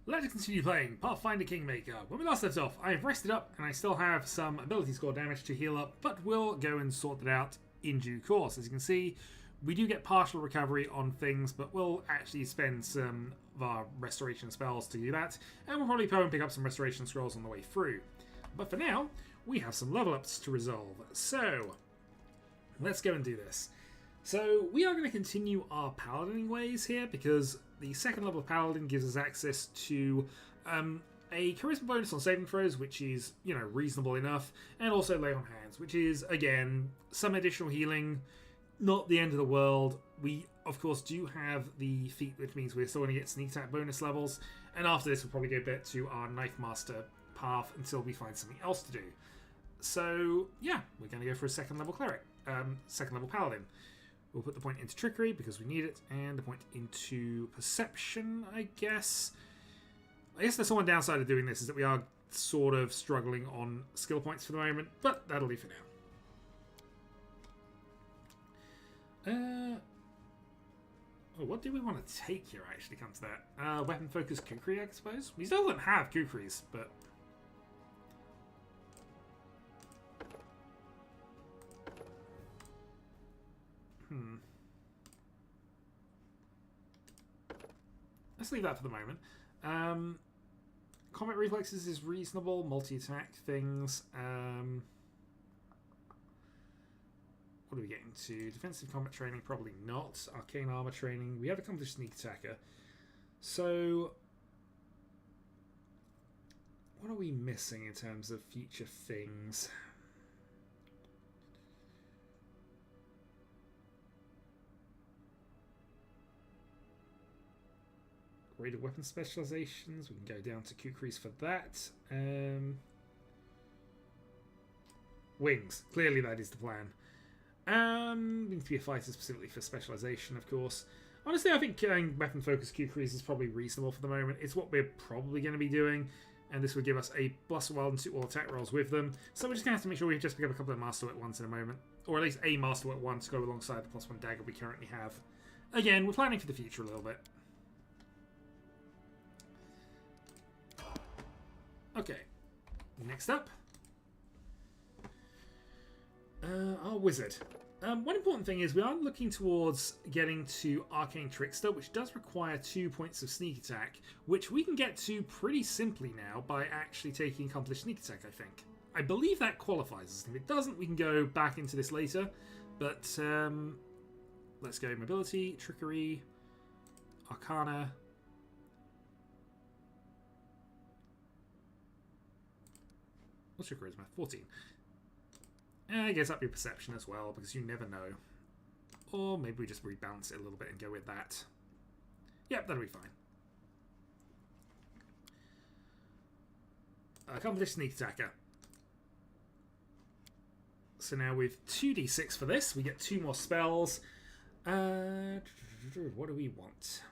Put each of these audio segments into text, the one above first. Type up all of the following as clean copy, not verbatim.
Let's continue playing Pathfinder Kingmaker. When we last left off, I have rested up and I still have some ability score damage to heal up, but we'll go and sort that out in due course. As you can see, we do get partial recovery on things, but we'll actually spend some of our restoration spells to do that, and we'll probably go and pick up some restoration scrolls on the way through. But for now, we have some level ups to resolve. So, let's go and do this. So we are going to continue our paladining ways here because the second level of paladin gives us access to a charisma bonus on saving throws, which is, reasonable enough, and also lay on hands, which is, again, some additional healing, not the end of the world. We, of course, do have the feat, which means we're still going to get sneak attack bonus levels, and after this we'll probably go back to our Knife Master path until we find something else to do. So, yeah, we're going to go for a second level cleric, second level paladin. We'll put the point into trickery because we need it, and the point into perception, I guess. I guess there's one downside of doing this is that we are sort of struggling on skill points for the moment, but that'll do for now. What do we want to take here, actually, comes to that? Weapon focused kukri, I suppose? We still don't have kukris, but... Let's leave that for the moment. Combat reflexes is reasonable. Multi-attack things. What are we getting to? Defensive combat training, probably not. Arcane armor training. We have accomplished sneak attacker. So, what are we missing in terms of future things? Greater weapon specializations. We can go down to kukris for that. Wings. Clearly that is the plan. We need to be a fighter specifically for specialization, of course. Honestly, I think going weapon focused kukris is probably reasonable for the moment. It's what we're probably going to be doing, and this would give us a +1 and 2 all attack rolls with them. So we're just going to have to make sure we just pick up a couple of Master Wet ones in a moment, or at least a Master Wet one to go alongside the +1 dagger we currently have. Again, we're planning for the future a little bit. Okay, next up, our wizard. One important thing is we are looking towards getting to Arcane Trickster, which does require 2 points of sneak attack, which we can get to pretty simply now by actually taking accomplished sneak attack, I think. I believe that qualifies us. If it doesn't, we can go back into this later, but let's go mobility, trickery, arcana. What's your charisma? 14. And I guess up your perception as well, because you never know. Or maybe we just rebalance it a little bit and go with that. Yep, that'll be fine. Accomplished sneak attacker. So now with 2d6 for this, we get 2 more spells. What do we want?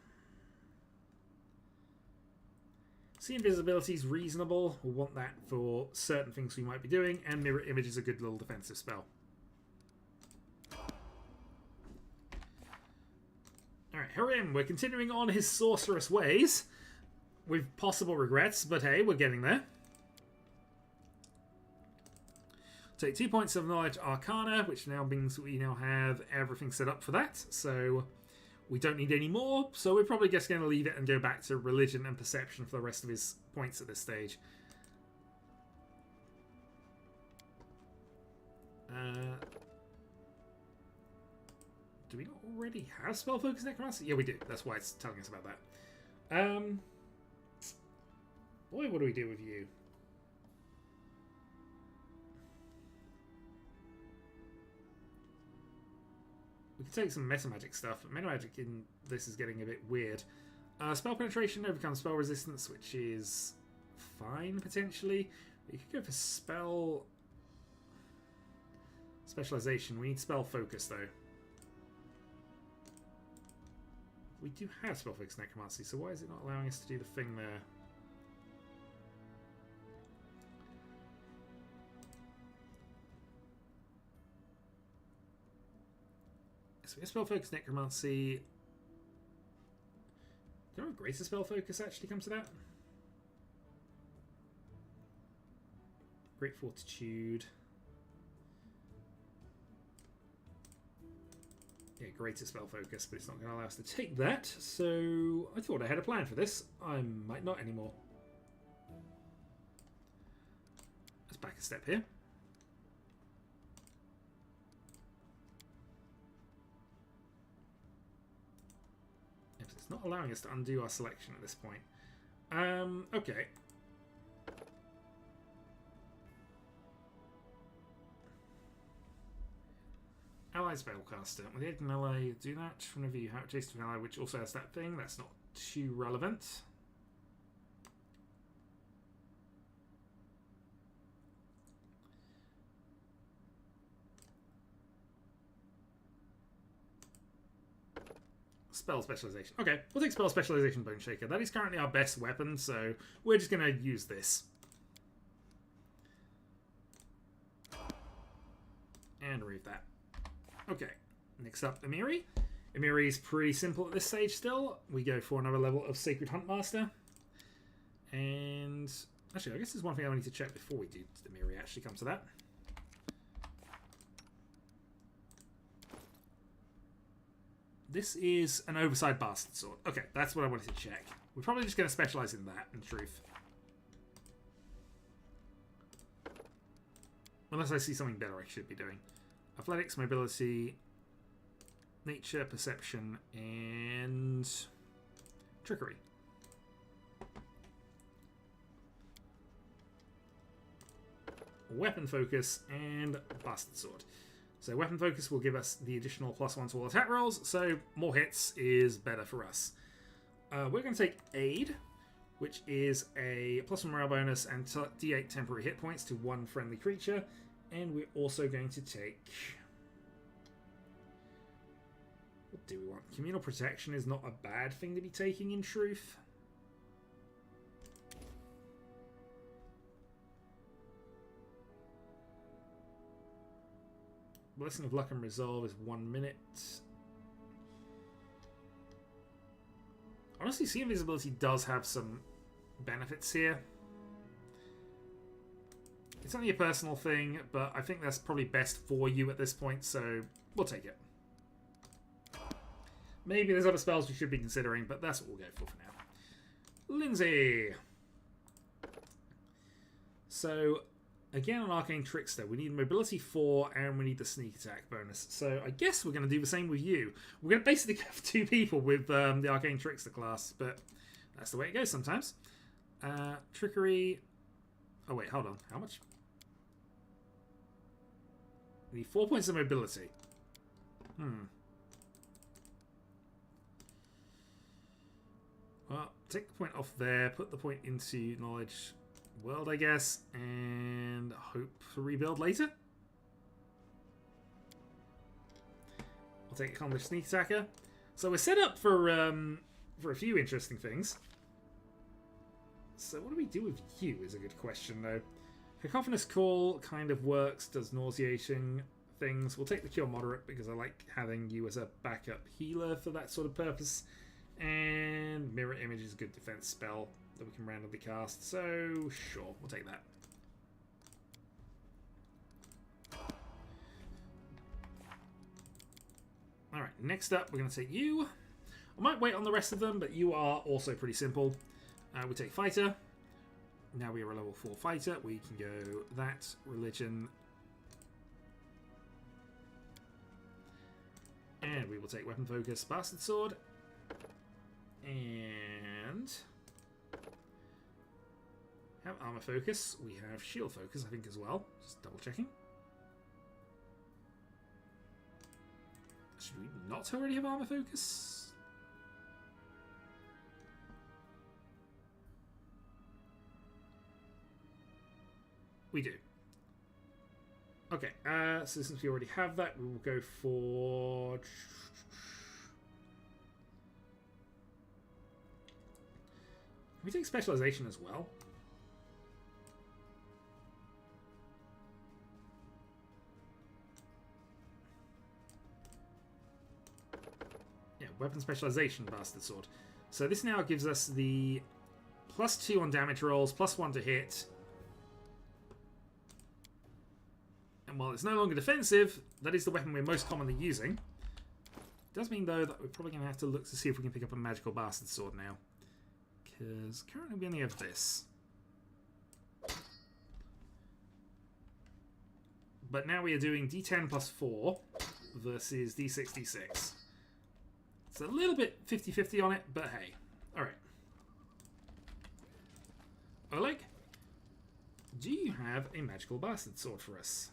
See, invisibility is reasonable. We'll want that for certain things we might be doing, and mirror image is a good little defensive spell. Alright, Harim, we're continuing on his sorceress ways, with possible regrets, but hey, we're getting there. Take 2 points of knowledge arcana, which now means we now have everything set up for that, so... we don't need any more, so we're probably just going to leave it and go back to religion and perception for the rest of his points at this stage. Do we not already have spell focus necromancy? Yeah, we do. That's why it's telling us about that. Boy, what do we do with you? We can take some meta magic stuff, but meta magic in this is getting a bit weird. Spell penetration overcomes spell resistance, which is fine potentially. We could go for spell specialization. We need spell focus though. We do have spell focus necromancy, so why is it not allowing us to do the thing there? So we have spell focus necromancy. Do you know if greater spell focus actually comes to that? Great Fortitude. Yeah, greater spell focus, but it's not going to allow us to take that. So I thought I had a plan for this. I might not anymore. Let's back a step here. It's not allowing us to undo our selection at this point. Okay. Ally Spellcaster. With the aid of an ally, do that. Whenever you have taste of an ally, which also has that thing, that's not too relevant. Spell Specialization. Okay, we'll take Spell Specialization Bone Shaker. That is currently our best weapon, so we're just going to use this. And remove that. Okay, next up, Emiri. Emiri is pretty simple at this stage still. We go for another level of Sacred Huntmaster. And actually, I guess there's one thing I need to check before we do Emiri actually come to that. This is an Overside Bastard Sword. Okay, that's what I wanted to check. We're probably just going to specialize in that, in truth. Unless I see something better I should be doing. Athletics, Mobility, Nature, Perception, and Trickery. Weapon Focus and Bastard Sword. So Weapon Focus will give us the additional +1 to all attack rolls, so more hits is better for us. We're going to take Aid, which is a +1 morale bonus and D8 temporary hit points to one friendly creature. And we're also going to take... What do we want? Communal Protection is not a bad thing to be taking, in truth. Blessing of Luck and Resolve is 1 minute. Honestly, Sea Invisibility does have some benefits here. It's only a personal thing, but I think that's probably best for you at this point, so we'll take it. Maybe there's other spells we should be considering, but that's what we'll go for now. Lindsay! So, again, an Arcane Trickster. We need Mobility 4 and we need the Sneak Attack bonus. So I guess we're going to do the same with you. We're going to basically have 2 people with the Arcane Trickster class, but that's the way it goes sometimes. Trickery... Oh wait, hold on. How much? We need 4 points of Mobility. Well, take the point off there, put the point into Knowledge World, I guess, and hope for rebuild later. I'll take Accomplished Sneak Attacker. So we're set up for a few interesting things. So what do we do with you is a good question, though. Cacophonous Call kind of works, does nauseating things. We'll take the Cure Moderate because I like having you as a backup healer for that sort of purpose. And Mirror Image is a good defense spell that we can randomly cast. So, sure, we'll take that. Alright, next up, we're going to take you. I might wait on the rest of them, but you are also pretty simple. We take Fighter. Now we are a level 4 Fighter. We can go that, Religion. And we will take Weapon Focus, Bastard Sword. And... have Armor Focus. We have Shield Focus, I think, as well. Just double checking. Should we not already have Armor Focus? We do. Okay, so since we already have that, we will go for... Can we take Specialization as well? Yeah, Weapon Specialization, Bastard Sword. So this now gives us the +2 on damage rolls, +1 to hit. And while it's no longer defensive, that is the weapon we're most commonly using. It does mean, though, that we're probably going to have to look to see if we can pick up a magical bastard sword now. Because currently we only have this. But now we are doing D10 plus 4 versus D6, D6. It's a little bit 50-50 on it, but hey. Alright. Oleg, do you have a magical bastard sword for us?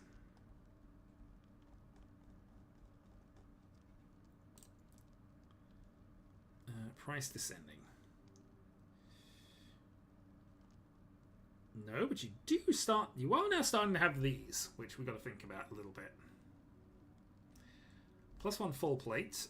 Price descending. No, but you do start... You are now starting to have these, which we've got to think about a little bit. +1 full plate.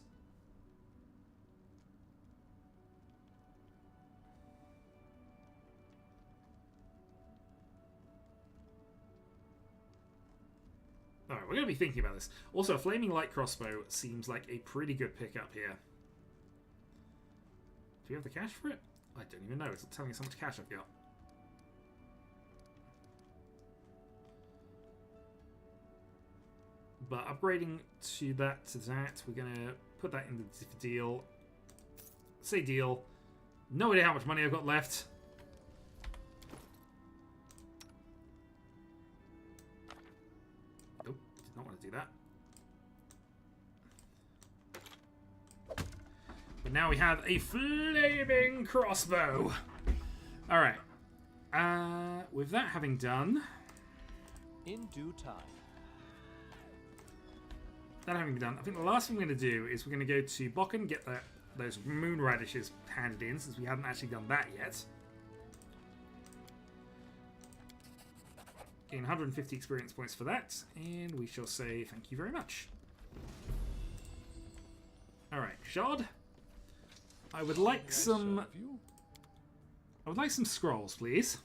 Alright, we're going to be thinking about this. Also, a flaming light crossbow seems like a pretty good pickup here. Do we have the cash for it? I don't even know. It's not telling us how much cash I've got. But upgrading to that, we're going to put that in the deal. Say deal. No idea how much money I've got left. Nope, did not want to do that. But now we have a flaming crossbow. Alright. With that having done... In due time. That having been done, I think the last thing we're going to do is we're going to go to Bokken, get those moon radishes handed in, since we hadn't actually done that yet. Gain 150 experience points for that, and we shall say thank you very much. Alright, Shard. I would like some... I would like some scrolls, please.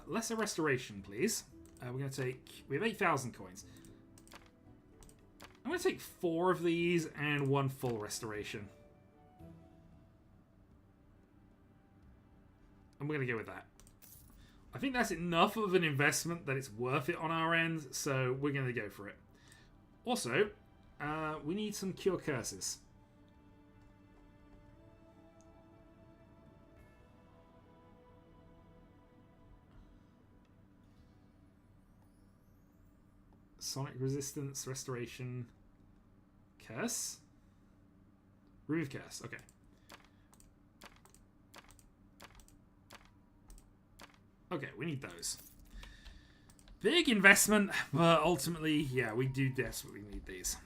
Lesser restoration, please. We're going to take... We have 8,000 coins. I'm going to take 4 of these and 1 full restoration. And we're going to go with that. I think that's enough of an investment that it's worth it on our end, so we're going to go for it. Also, we need some cure curses. Sonic resistance, restoration, curse? Remove curse, okay. Okay, we need those. Big investment, but ultimately, yeah, we do desperately need these.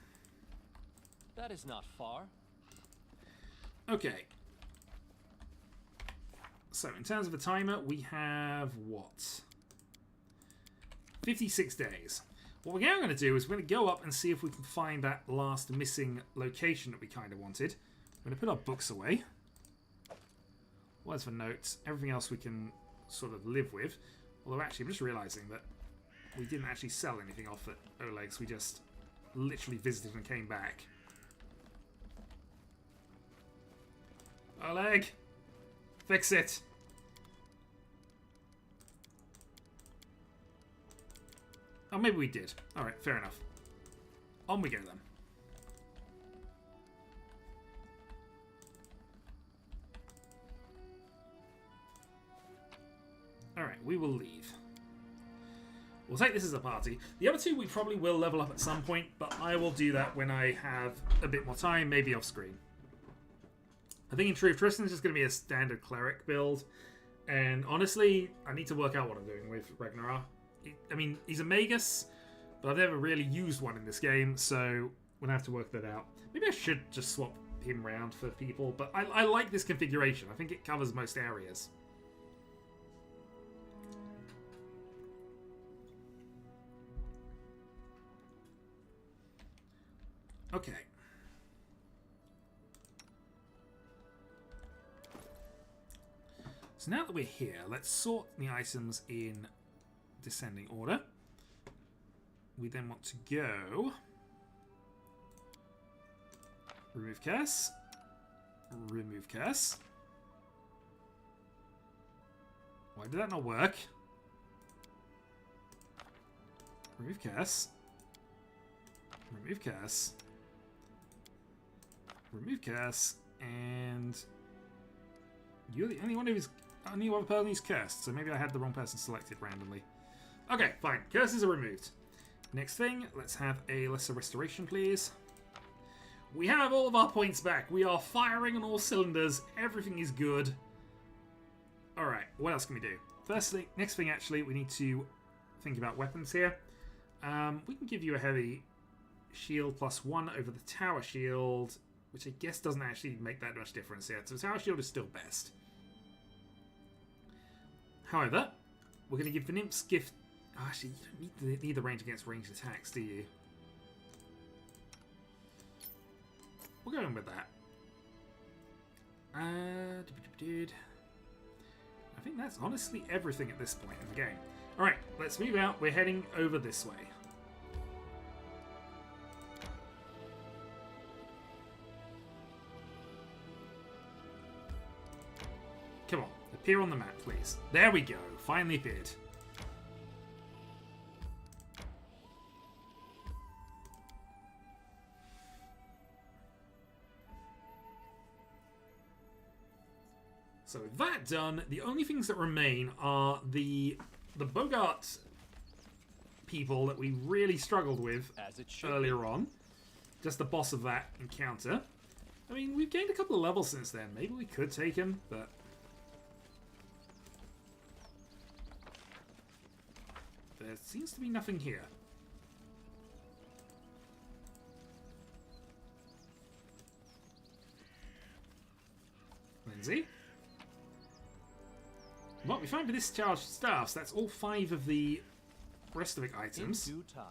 That is not far. Okay. So, in terms of a timer, we have what? 56 days. What we're now going to do is we're going to go up and see if we can find that last missing location that we kind of wanted. We're going to put our books away. Words for notes. Everything else we can sort of live with. Although actually, I'm just realising that we didn't actually sell anything off at Oleg's. We just literally visited and came back. Oleg! Fix it! Oh, maybe we did. Alright, fair enough. On we go then. Alright, we will leave. We'll take this as a party. The other two we probably will level up at some point, but I will do that when I have a bit more time, maybe off screen. I think in truth, Tristan's just going to be a standard cleric build. And honestly, I need to work out what I'm doing with Ragnar. I mean, he's a Magus, but I've never really used one in this game, so we're going to have to work that out. Maybe I should just swap him around for people, but I like this configuration. I think it covers most areas. Okay. So now that we're here, let's sort the items in descending order. We then want to go remove curse, remove curse. Why did that not work? Remove curse. Remove curse. Remove curse. And you're the only one who's only one person who's cursed, so maybe I had the wrong person selected randomly. Okay, fine. Curses are removed. Next thing, let's have a lesser restoration, please. We have all of our points back. We are firing on all cylinders. Everything is good. Alright, what else can we do? Firstly, next thing actually, we need to think about weapons here. We can give you a heavy shield +1 over the tower shield, which I guess doesn't actually make that much difference yet. So the tower shield is still best. However, we're going to give the Nymph's gift... Oh, actually, you don't need the range against ranged attacks, do you? We're going with that. I think that's honestly everything at this point in the game. Alright, let's move out. We're heading over this way. Come on, appear on the map, please. There we go. Finally appeared. So with that done, the only things that remain are the Bogart people that we really struggled with earlier on. Just the boss of that encounter. I mean, we've gained a couple of levels since then. Maybe we could take him, but... there seems to be nothing here. Lindsay? What we find with discharged staffs, that's all 5 of the rest of the items. In due time.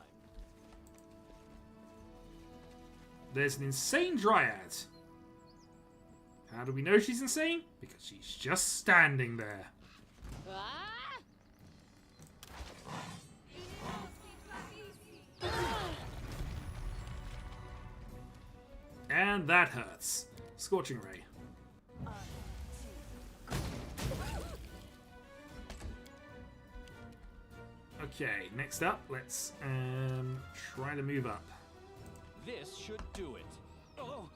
There's an insane dryad. How do we know she's insane? Because she's just standing there. And that hurts. Scorching Ray. Okay, next up, let's try to move up. This should do it. Oh.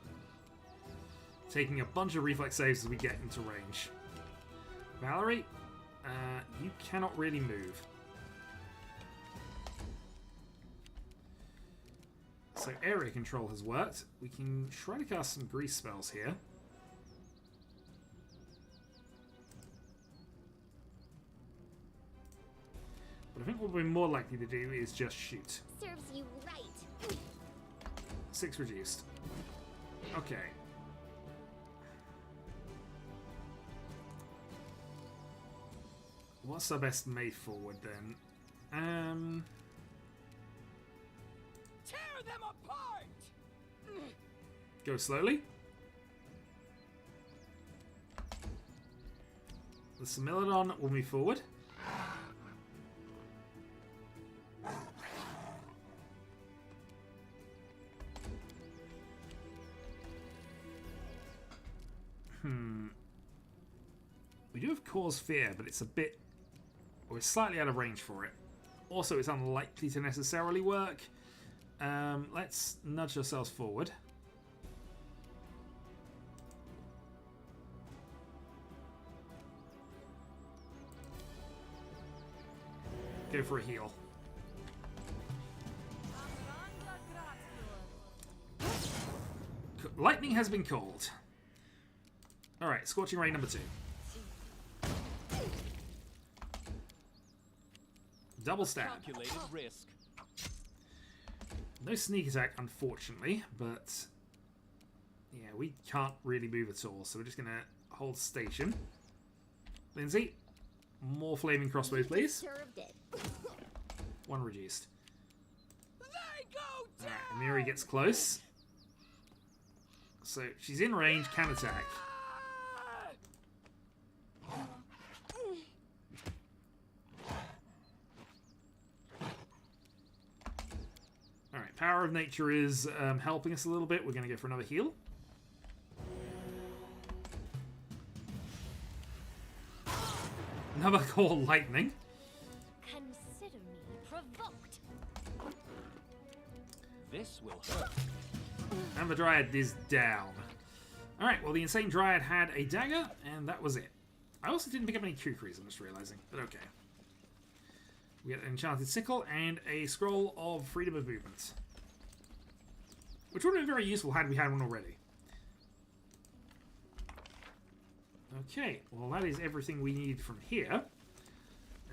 Taking a bunch of reflex saves as we get into range. Valerie, you cannot really move. So area control has worked. We can try to cast some grease spells here. But I think what we're more likely to do is just shoot. Serves you right. 6 reduced. Okay. What's our best made forward then? Tear them apart! Go slowly. The Similodon will move forward. We do have Cause Fear, but it's a bit... we're slightly out of range for it. Also, it's unlikely to necessarily work. Let's nudge ourselves forward. Go for a heal. Lightning has been called. Alright, Scorching Ray number 2. Double stab. Calculated risk. No sneak attack, unfortunately, but yeah, we can't really move at all, so we're just gonna hold station. Lindsay, more flaming crossbows, please. Served it. 1 reduced. They go down! Alright, Amiri gets close. So she's in range, can attack. Alright, Power of Nature is helping us a little bit. We're going to go for another heal. Another call lightning. Consider me provoked. This will hurt. And the Dryad is down. Alright, well the Insane Dryad had a dagger, and that was it. I also didn't pick up any kukris, I'm just realizing, but okay. We get an Enchanted Sickle and a Scroll of Freedom of Movement. Which would have been very useful had we had one already. Okay, well that is everything we need from here.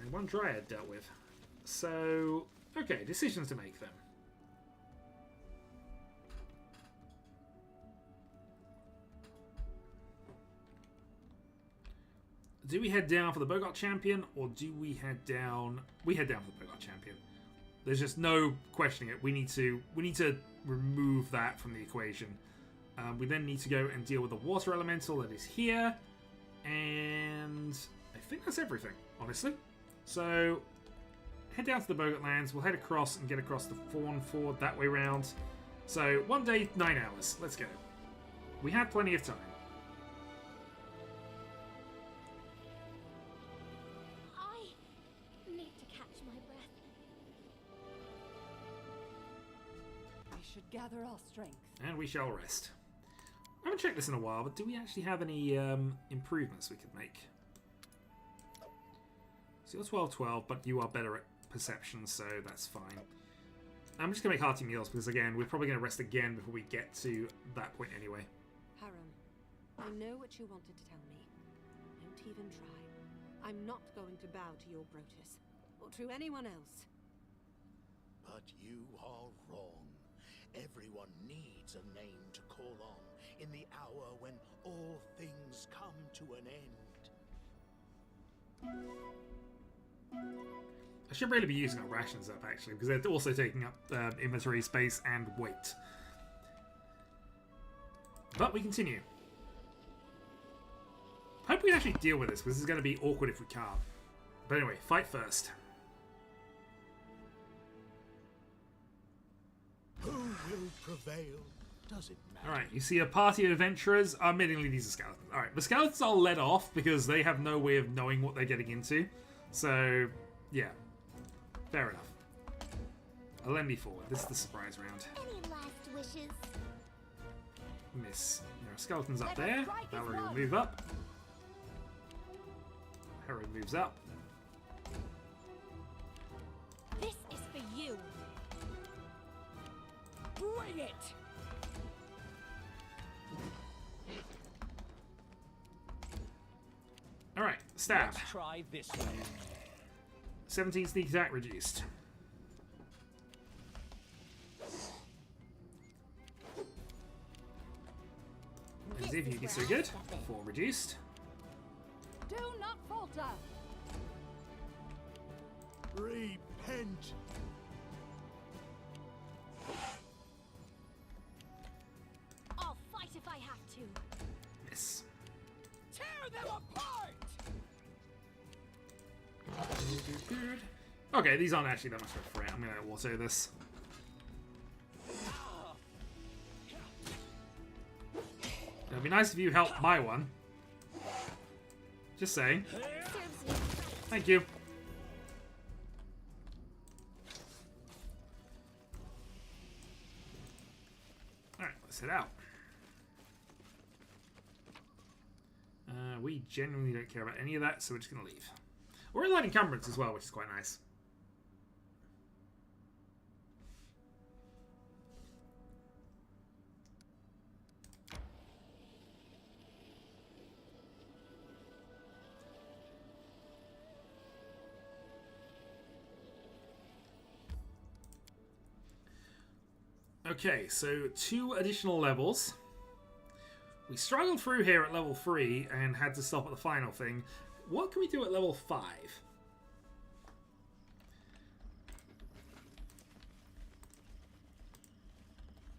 And one Dryad dealt with. So, okay, decisions to make then. Do we head down for the Boggart Champion, or do we head down... We head down for the Boggart Champion. There's just no questioning it. We need to remove that from the equation. We then need to go and deal with the Water Elemental that is here. And I think that's everything, honestly. So, head down to the Boggart Lands. We'll head across and get across the Fawn Ford that way round. So, 1 day, 9 hours. Let's go. We have plenty of time. I need to catch my breath. We should gather our strength. And we shall rest. I haven't checked this in a while, but do we actually have any improvements we could make? So you're 12-12, but you are better at perception, so that's fine. I'm just going to make hearty meals, because again, we're probably going to rest again before we get to that point anyway. Harum, I know what you wanted to tell me. Don't even try. I'm not going to bow to your Brotus, or to anyone else. But you are wrong. Everyone needs a name to call on in the hour when all things come to an end. I should really be using our rations up, actually, because they're also taking up inventory space and weight. But we continue. Hope we can actually deal with this, because this is going to be awkward if we can't. But anyway, fight first. Who will prevail? Does it matter? Alright, you see a party of adventurers. Admittedly, these are skeletons. Alright, the skeletons I'll let off because they have no way of knowing what they're getting into. So, yeah. Fair enough. I'll lend me forward. This is the surprise round. Any last wishes? Miss. There are skeletons up there. Valerie will move up. Herod moves up. This is for you. Bring it! Alright, stab. Let's try this way. 17 sneak attack reduced. As if you get so good. 4 reduced. Do not falter! Repent! I'll fight if I have to. Miss. Tear them apart! Okay, these aren't actually that much of a threat. I'm going to auto this. It'd be nice if you helped my one. Just saying. Serves me. Thank you. Alright, let's head out. We genuinely don't care about any of that, so we're just going to leave. We're in light encumbrance as well, which is quite nice. Okay, so 2 additional levels. We struggled through here at level 3 and had to stop at the final thing. What can we do at level 5?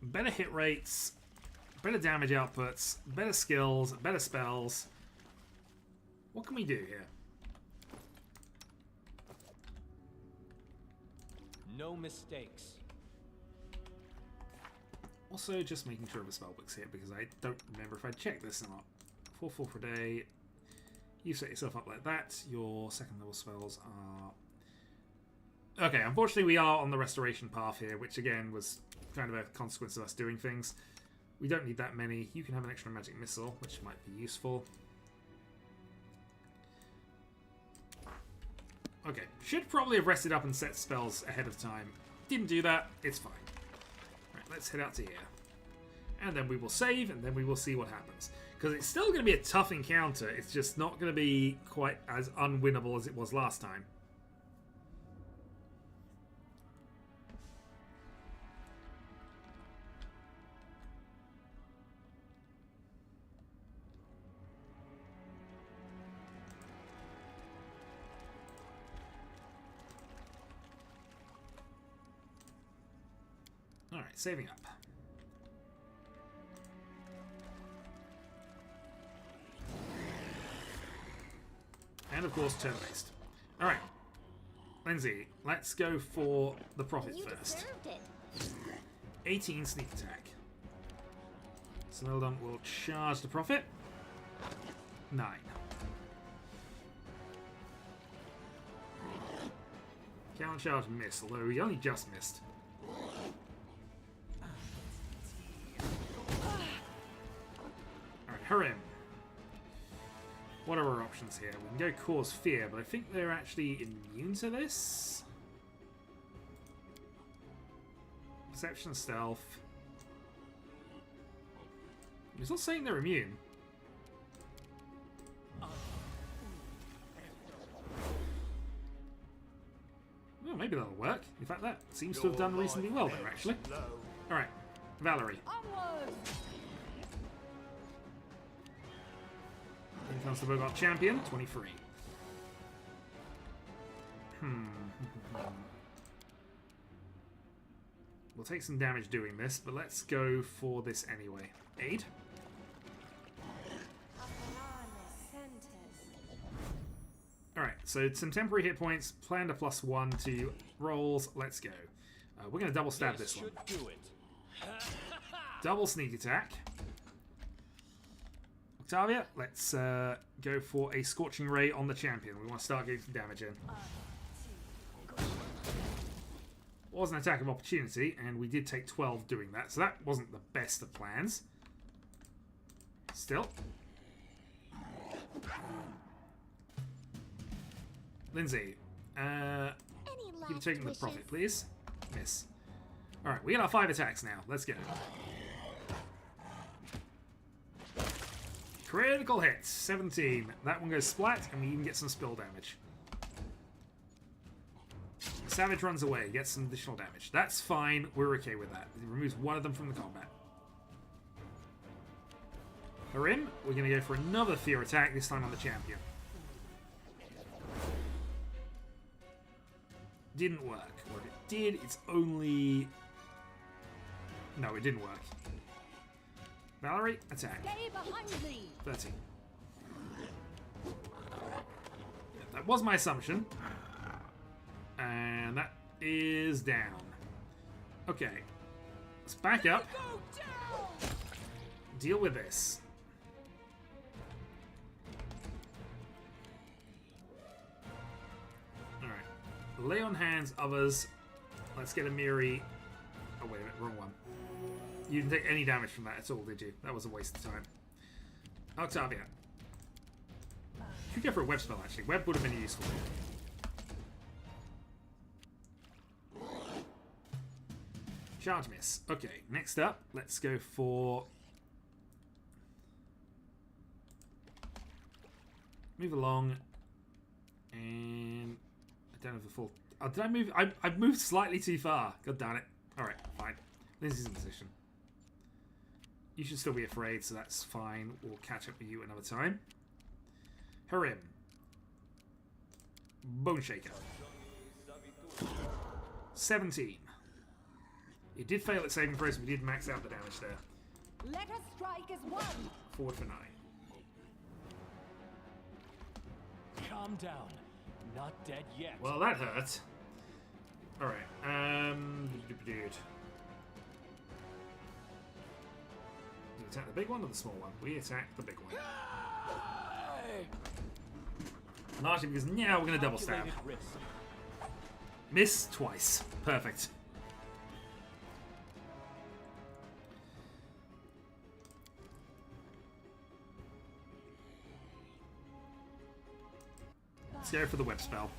Better hit rates, better damage outputs, better skills, better spells. What can we do here? No mistakes. Also, just making sure the spellbook's here because I don't remember if I checked this or not. 4/4 per day. You set yourself up like that. Your second level spells Okay, unfortunately we are on the restoration path here, which again was kind of a consequence of us doing things. We don't need that many. You can have an extra magic missile, which might be useful. Okay, should probably have rested up and set spells ahead of time. Didn't do that, it's fine. Right, let's head out to here. And then we will save, and then we will see what happens. Because it's still going to be a tough encounter, it's just not going to be quite as unwinnable as it was last time. Alright, saving up. And of course, turn-based. Alright. Lindsay, let's go for the profit You first. deserved it. 18 sneak attack. Smeldon will charge the profit. 9. Counter charge miss, although he only just missed. Alright, Harim. What are our options here? We can go cause fear, but I think they're actually immune to this. Perception, stealth. It's not saying they're immune. Well, maybe that'll work. In fact, that seems to have done reasonably well there, actually. Alright, Valerie. Onward! In comes the Bogart champion, 23. We'll take some damage doing this, but let's go for this anyway. Aid. Alright, so some temporary hit points, planned a +1 to rolls. Let's go. We're going to double stab this one. Should do it. Double sneak attack. Octavia, let's go for a Scorching Ray on the champion. We want to start getting some damage in. Was an attack of opportunity, and we did take 12 doing that, so that wasn't the best of plans. Still. Lindsay, Any keep last taking the wishes? profit, please. Miss. Alright, we got our 5 attacks now. Let's go. Critical hits, 17. That one goes splat, and we even get some spill damage. Savage runs away, gets some additional damage. That's fine, we're okay with that. It removes one of them from the combat. Harim, we're going to go for another fear attack, this time on the champion. Didn't work. Or if it did, it's only... No, it didn't work. Valerie, attack. Stay behind me! 13. Yeah, that was my assumption. And that is down. Okay. Let's back up. Deal with this. Alright. Lay on hands, others. Let's get a Miri. Oh, wait a minute, wrong one. You didn't take any damage from that at all, did you? That was a waste of time. Octavia. You could go for a web spell, actually. Web would have been useful. Charge miss. Okay, next up, let's go for... Move along. And... I don't have the full... Oh, did I move? I've moved slightly too far. God damn it. Alright, fine. Lindsay's in position. You should still be afraid, so that's fine. We'll catch up with you another time. Harim. Bone Shaker. 17. It did fail at saving throws, we did max out the damage there. Let us strike as one! Forward for 9. Calm down. Not dead yet. Well, that hurt. Alright, dude. Do we attack the big one or the small one? We attack the big one. Largely because now we're going to double stab. Calculated risk. Miss twice. Perfect. Let's go for the web spell.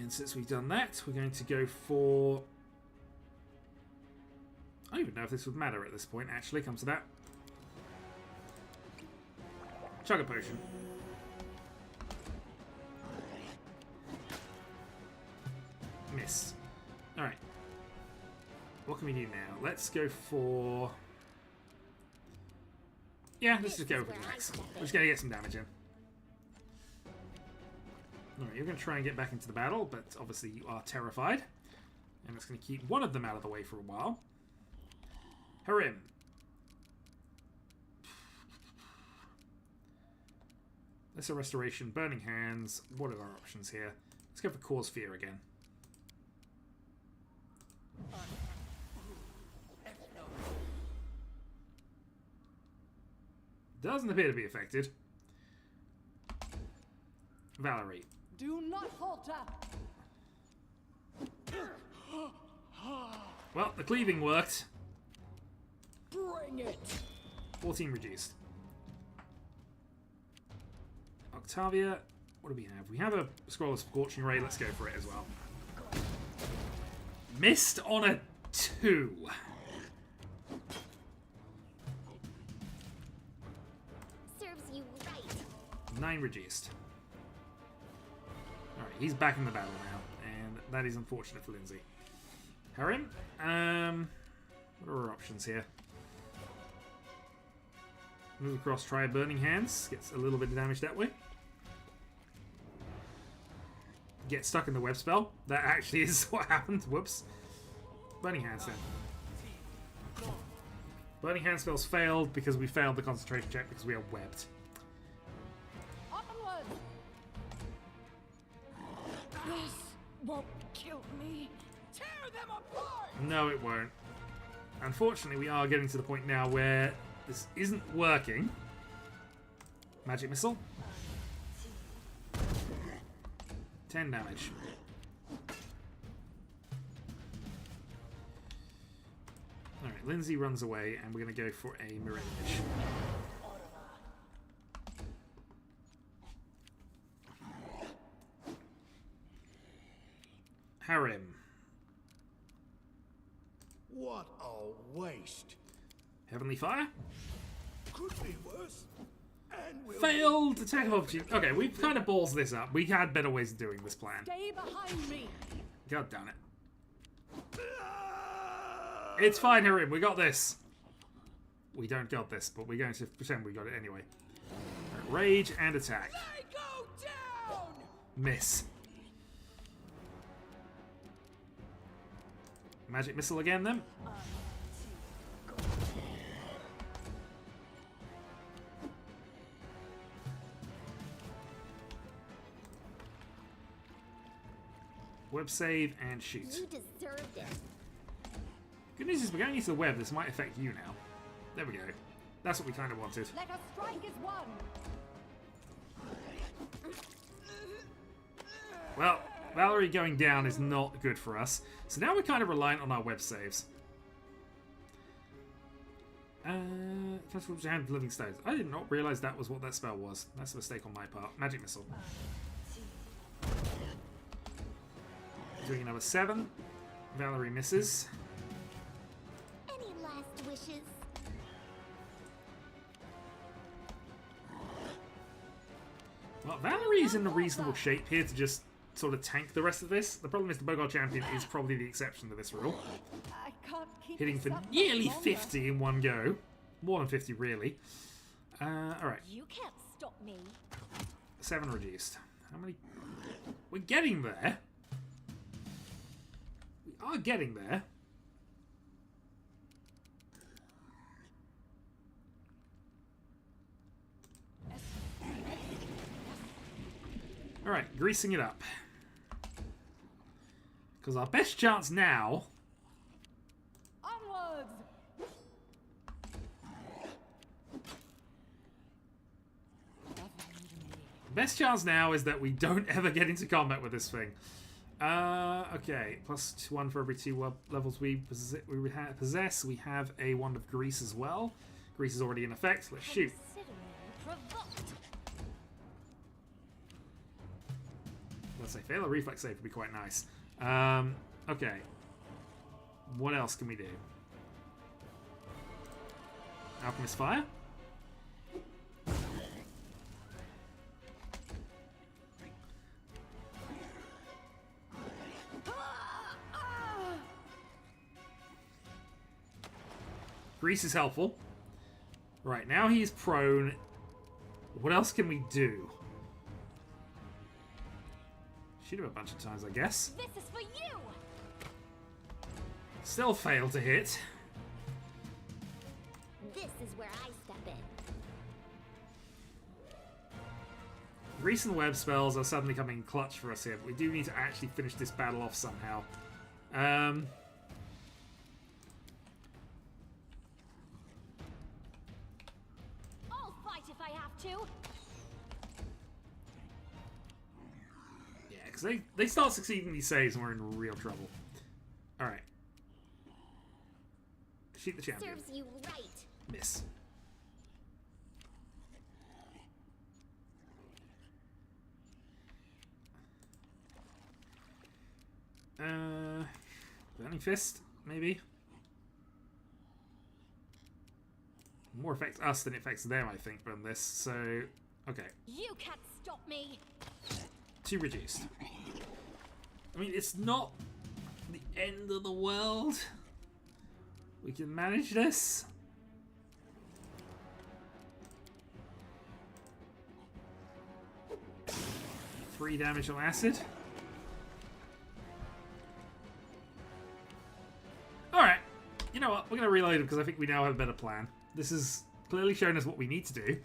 And since we've done that, we're going to go for... I don't even know if this would matter at this point, actually, comes to that. Chug a potion. Miss. Alright. What can we do now? Let's go for... Yeah, let's just go with the axe. We're just going to get some damage in. Alright, you're going to try and get back into the battle, but obviously you are terrified. And it's going to keep one of them out of the way for a while. Harim. Lesser Restoration, Burning Hands. What are our options here? Let's go for Cause Fear again. Doesn't appear to be affected. Valerie. Do not falter. Well, the cleaving worked. Bring it! 14 reduced. Octavia, what do we have? We have a Scroll of Scorching Ray. Let's go for it as well. Missed on a 2. Serves you right. 9 reduced. Alright, he's back in the battle now, and that is unfortunate for Lindsay. Harim, what are our options here? Move across, try a Burning Hands. Gets a little bit of damage that way. Get stuck in the web spell. That actually is what happened. Whoops. Burning Hands then. Burning Hand spells failed because we failed the concentration check because we are webbed. Onward. This won't kill me. Tear them apart! No, it won't. Unfortunately, we are getting to the point now where this isn't working. Magic Missile. 10 damage. Alright, Lindsay runs away, and we're going to go for a Mirror Image. Harim. What a waste. Heavenly Fire. Could be worse. And we'll Failed attack of opportunity. Okay, we've kind of balls this up. We had better ways of doing this plan. Stay behind me. God damn it. It's fine, Harim. We got this. We don't got this, but we're going to pretend we got it anyway. Rage and attack. I go down! Miss. Magic Missile again, then. Web save and shoot. You deserved it. Good news is we're going into the web. This might affect you now. There we go. That's what we kind of wanted. Let us strike as one. Well, Valerie going down is not good for us. So now we're kind of reliant on our web saves. Transform your hand with living stones. I did not realize that was what that spell was. That's a mistake on my part. Magic Missile. Doing another 7. Valerie misses. Any last wishes? Well, Valerie is in a reasonable shape here to just sort of tank the rest of this. The problem is the Bogart champion is probably the exception to this rule. I can't keep Hitting this for up much nearly longer. 50 in one go. More than 50, really. Alright, You can't stop me. 7 reduced. How many? We're getting there. We are getting there. Alright, greasing it up. Because our best chance now... Onwards. best chance now is that we don't ever get into combat with this thing. Okay, +1 for every 2 levels we possess. We have a Wand of Grease as well. Grease is already in effect. Let's shoot. Let's say fail a reflex save would be quite nice. Okay. What else can we do? Alchemist Fire? Grease is helpful. Right, now he's prone. What else can we do? Shoot him a bunch of times, I guess. This is for you. Still fail to hit. This is where I step in. Grease and web spells are suddenly coming clutch for us here, but we do need to actually finish this battle off somehow. I'll fight if I have to. Yeah, because they start succeeding these saves and we're in real trouble. Alright. Shoot the champion. Serves you right. Miss. Burning Fist, maybe? More affects us than it affects them, I think, from this, so... Okay. You can't stop me. 2 reduced. I mean, it's not the end of the world. We can manage this. Three damage on acid. Alright. You know what? We're going to reload it because I think we now have a better plan. This has clearly shown us what we need to do.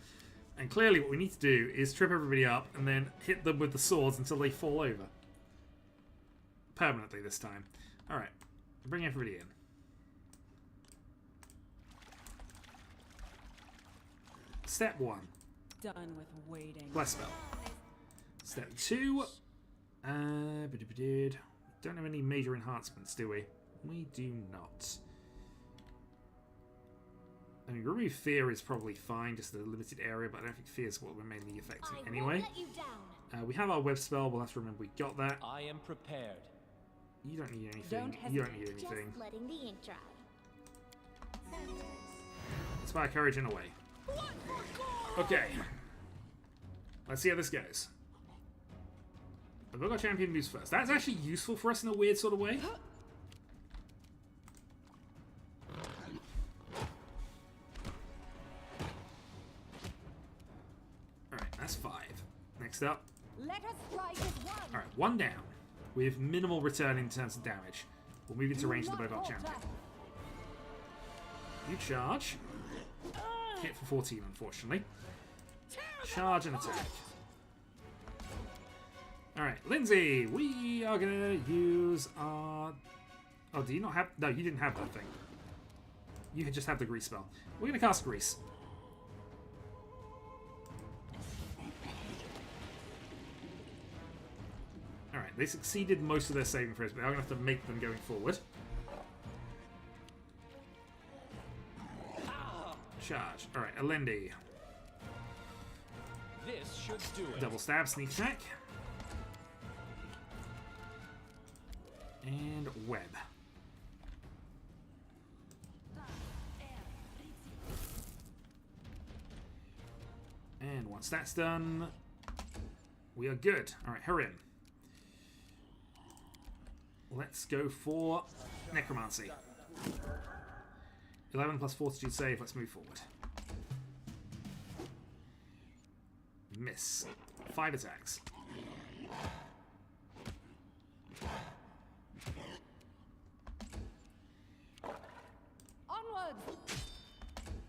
And clearly what we need to do is trip everybody up and then hit them with the swords until they fall over. Permanently this time. Alright. Bring everybody in. Step 1. Done with waiting. Bless spell. Step 2. Don't have any major enhancements, do we? We do not. I mean, remove fear is probably fine, just a limited area, but I don't think fear is what we're mainly affecting anyway. Let you down. We have our web spell, we'll have to remember we got that. I am prepared. You don't need anything. You don't need anything. Just letting the ink dry. Inspire courage and away. Okay. Let's see how this goes. I've got our champion moves first. That's actually useful for us in a weird sort of way. Alright, that's 5. Next up. Let us strike as one. Alright, 1 down. With minimal return in terms of damage. We'll move into range of the mobile champion. You charge. Hit for 14, unfortunately. Charge and attack. Alright, Lindsay, we are going to use our... Oh, do you not have... No, you didn't have that thing. You just have the grease spell. We're going to cast grease. Alright, they succeeded most of their saving throws, but I'm going to have to make them going forward. Charge. Alright, Alendi. This should do it. Double stab, sneak attack. And web. And once that's done, we are good. Alright, hurry in. Let's go for Necromancy. 11 plus Fortitude save, let's move forward. Miss. 5 attacks. Onwards.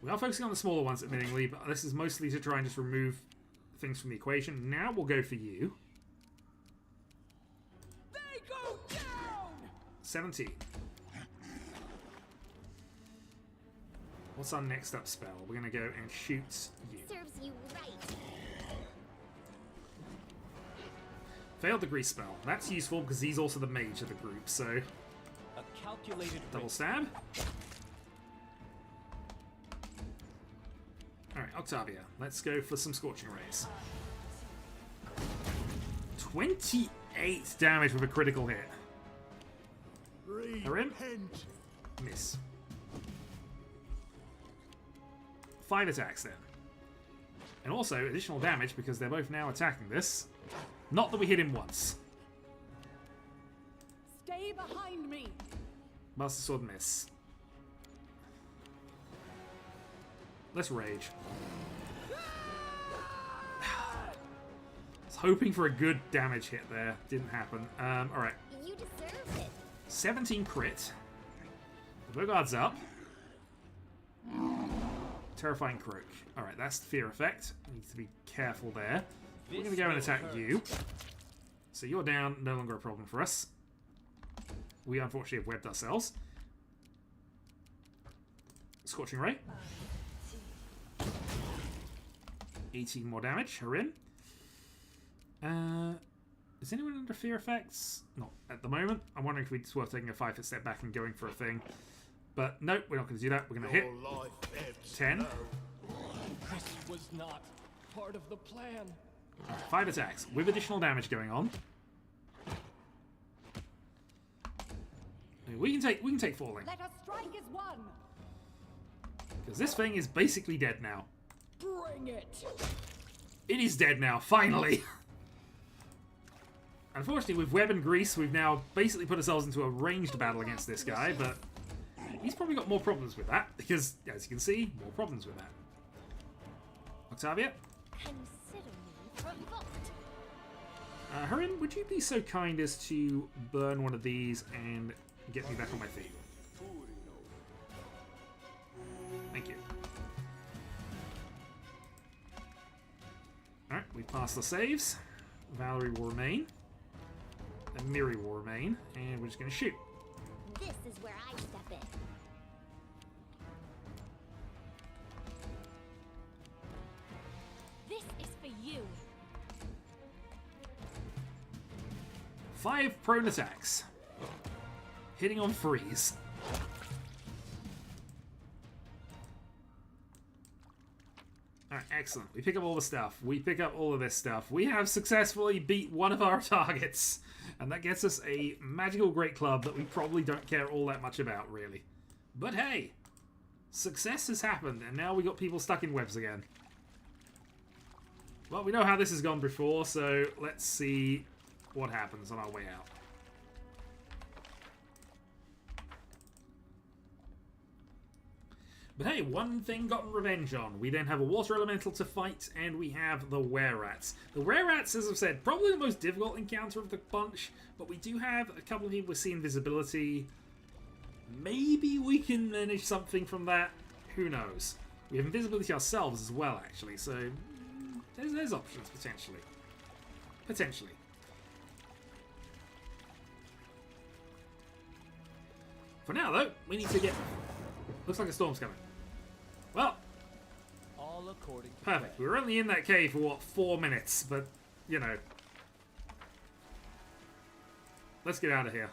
We are focusing on the smaller ones, admittingly, but this is mostly to try and just remove things from the equation. Now we'll go for you. They go down. 17. What's our next up spell? We're going to go and shoot you. Serves you right. Failed the grease spell. That's useful because he's also the mage of the group, so... A calculated Double risk. stab. Alright, Octavia. Let's go for some Scorching Rays. 28 damage with a critical hit. Are in? Miss. 5 attacks then. And also additional damage because they're both now attacking this. Not that we hit him once. Stay behind me. Master Sword miss. Let's rage. I was hoping for a good damage hit there. Didn't happen. Alright. You deserve it. 17 crit. The Bogart's up. Terrifying croak. Alright, that's the fear effect. Need to be careful there. We're going to go and attack you. So you're down, no longer a problem for us. We unfortunately have webbed ourselves. Scorching Ray. 18 more damage. Her in. Is anyone under fear effects? Not at the moment. I'm wondering if it's worth taking a 5-foot step back and going for a thing. But nope, we're not going to do that. We're going to hit 10. This was not part of the plan. 5 attacks with additional damage going on. We can take falling Let us strike as one. because this thing is basically dead now. Bring it. It is dead now, finally. Unfortunately, with web and grease, we've now basically put ourselves into a ranged battle against this guy, but he's probably got more problems with that because, as you can see, more problems with that. Octavia. Consider me provoked. Harin, would you be so kind as to burn one of these and get me back on my feet? Thank you. Alright, we passed the saves. Valerie will remain. And Miri will remain. And we're just going to shoot. This is where I step in. This is for you. 5 prone attacks. Hitting on freeze. Alright, excellent. We pick up all the stuff. We pick up all of this stuff. We have successfully beat one of our targets. And that gets us a magical great club that we probably don't care all that much about, really. But hey, success has happened, and now we got people stuck in webs again. Well, we know how this has gone before, so let's see what happens on our way out. But hey, one thing gotten revenge on. We then have a water elemental to fight, and we have the were-rats. The were-rats, as I've said, probably the most difficult encounter of the bunch, but we do have a couple of people with invisibility. Maybe we can manage something from that. Who knows? We have invisibility ourselves as well, actually, so there's options, potentially. Potentially. For now, though, we need to get... Looks like a storm's coming. Well, All according to perfect. We plan. were only in that cave for, what, 4 minutes, but, you know. Let's get out of here.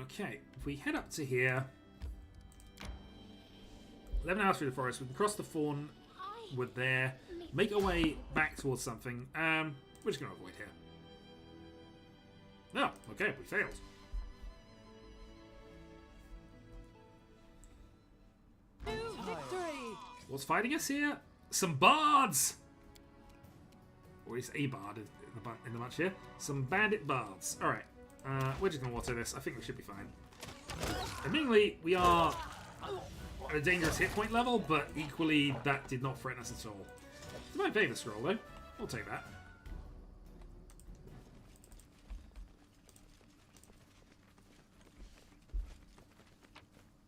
Okay, if we head up to here, 11 hours through the forest, we can cross the Fawn wood there, make our way back towards something. We're just going to avoid here. No, okay, we failed. Victory. What's fighting us here? Some bards! Or at least a bard in the bunch here. Some bandit bards. Alright, we're just going to water this. I think we should be fine. Admittedly, we are at a dangerous hit point level, but equally, that did not threaten us at all. It's my favourite scroll, though. We'll take that.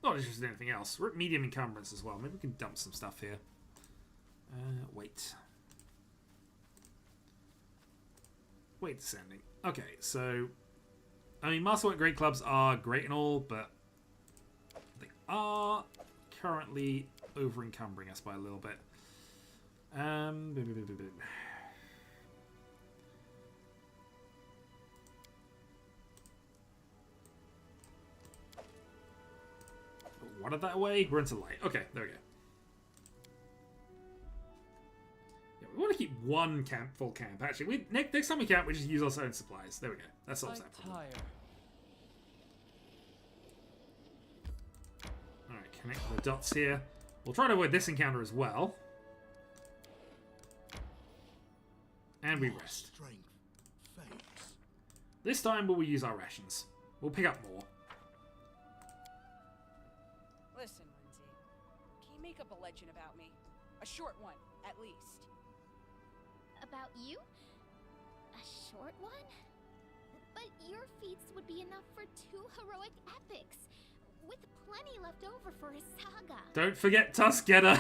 Not interested in anything else. We're at medium encumbrance as well. Maybe we can dump some stuff here. Wait. Wait descending. Okay, so... I mean, Masterwork Great Clubs are great and all, but... they are currently over-encumbering us by a little bit. Wanted that away. We're into light. Okay, there we go. Yeah, we want to keep one full camp. Actually, next time we camp, we just use our own supplies. There we go. That solves that problem. Alright, connect the dots here. We'll try to avoid this encounter as well. And we rest. This time we'll use our rations. We'll pick up more. Listen, Lindsay. Can you make up a legend about me? A short one, at least. About you? A short one? But your feats would be enough for 2 heroic epics, with plenty left over for a saga. Don't forget Tuskgetter.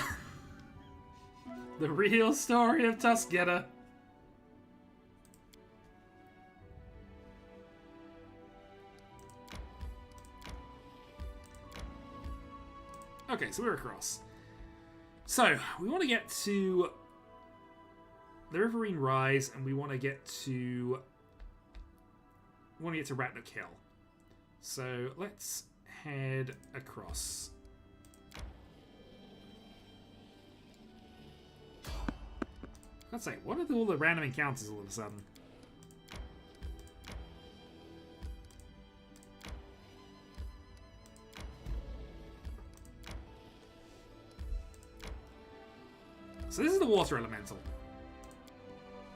The real story of Tuskgetter. Okay, so we're across. So, we want to get to the Riverine Rise, and we want to get to Ratnook Hill. So, let's head across. Let's say, what are all the random encounters all of a sudden? So this is the water elemental.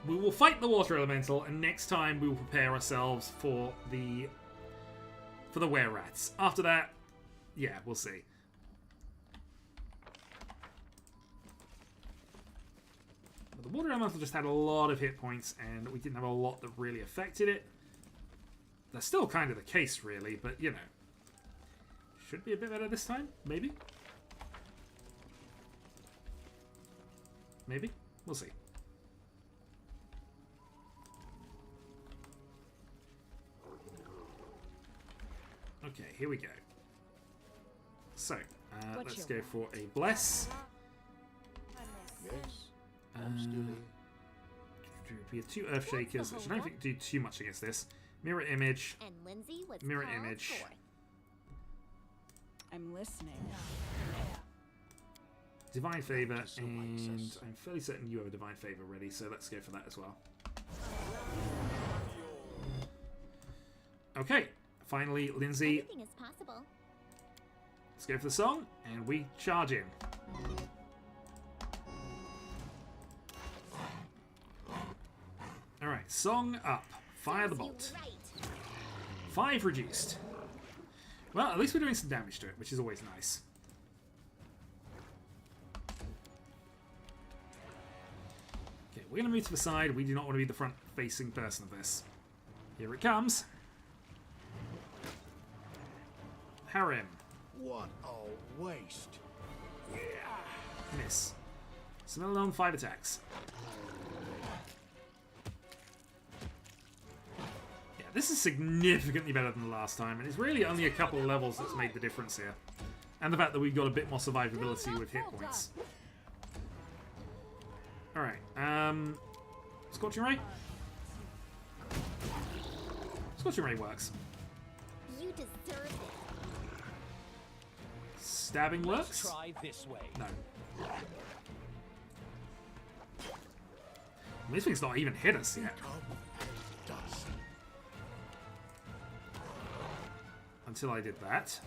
We will fight the water elemental, and next time we will prepare ourselves for the were-rats. After that, yeah, we'll see. But the water elemental just had a lot of hit points, and we didn't have a lot that really affected it. That's still kind of the case, really, but you know, should be a bit better this time, maybe. Maybe? We'll see. Okay, here we go. So, let's go for a bless. Yes, I'm still here. We have 2 Earth Shakers, which I don't think do too much against this. Mirror Image. And Lindsay was Mirror called Image. forth. I'm listening. Divine Favor, and I'm fairly certain you have a Divine Favor ready, so let's go for that as well. Okay, finally, Lindsay. Anything is possible. Let's go for the song, and we charge in. Alright, song up. Fire the bolt. Right. 5 reduced. Well, at least we're doing some damage to it, which is always nice. Okay, we're going to move to the side. We do not want to be the front-facing person of this. Here it comes. Harem. What a waste. Miss. Smell 5 attacks. Yeah, this is significantly better than the last time, and it's really only a couple of levels that's made the difference here. And the fact that we've got a bit more survivability with hit points. Alright, Scorching Ray? Scorching Ray works. You deserve it. Stabbing works? Try this way. No. This thing's not even hit us yet. Dust. Until I did that.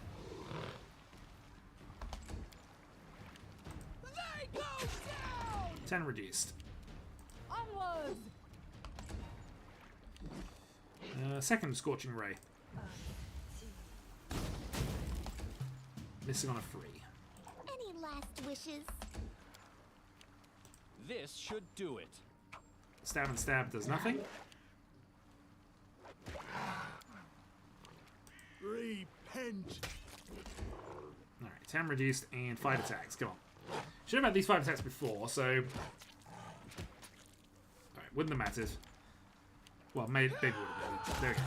They go down! 10 reduced. Onwards! Second Scorching Ray. Missing on a 3. Any last wishes? This should do it. Stab and stab does nothing. Repent. Alright, 10 reduced and 5 attacks. Come on. Should have had these 5 attacks before, so... Alright, wouldn't have mattered. Well, maybe would have. There we go.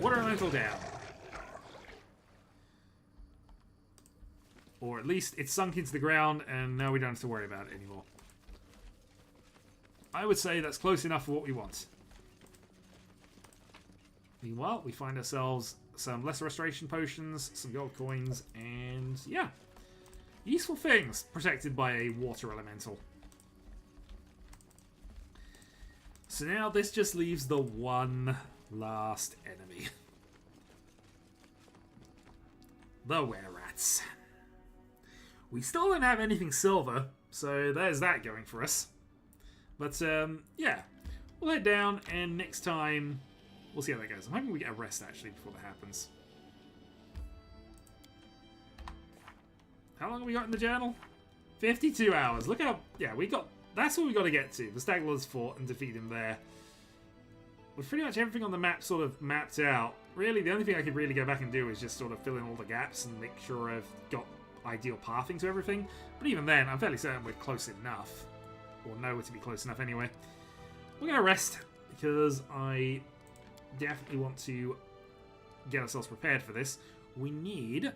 Water Elemental down. Or at least it's sunk into the ground and now we don't have to worry about it anymore. I would say that's close enough for what we want. Meanwhile, we find ourselves some lesser restoration potions, some gold coins, and yeah. Useful things protected by a water elemental. So now this just leaves the one last enemy. The were-rats. We still don't have anything silver, so there's that going for us. But yeah, we'll head down and next time we'll see how that goes. I'm hoping we get a rest actually before that happens. How long have we got in the journal? 52 hours. Look how... Yeah, we got... That's what we got to get to. The Stag Lord's fort and defeat him there. With pretty much everything on the map sort of mapped out, really the only thing I could really go back and do is just sort of fill in all the gaps and make sure I've got ideal pathing to everything. But even then, I'm fairly certain we're close enough. Or know to be close enough anyway. We're going to rest because I definitely want to get ourselves prepared for this. We need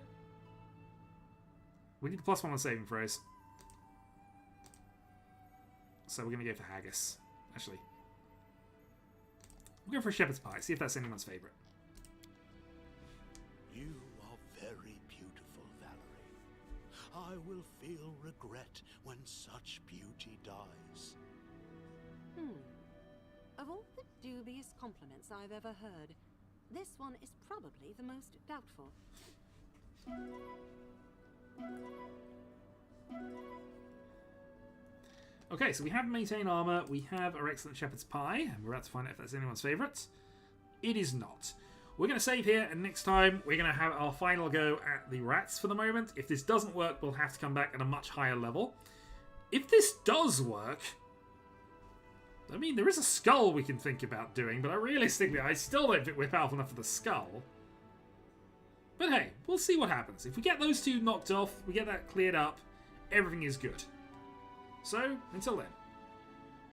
the +1 on saving throws. So we're going to go for Haggis. Actually, we'll go for a Shepherd's Pie, see if that's anyone's favourite. You are very beautiful, Valerie. I will feel regret when such beauty dies. Of all the dubious compliments I've ever heard, this one is probably the most doubtful. Okay, so we have Maintain Armor, we have our excellent Shepherd's Pie, and we're about to find out if that's anyone's favourite. It is not. We're going to save here, and next time we're going to have our final go at the rats for the moment. If this doesn't work, we'll have to come back at a much higher level. If this does work... I mean, there is a skull we can think about doing, but realistically, I still don't think we're powerful enough for the skull. But hey, we'll see what happens. If we get those two knocked off, we get that cleared up, everything is good. So, until then.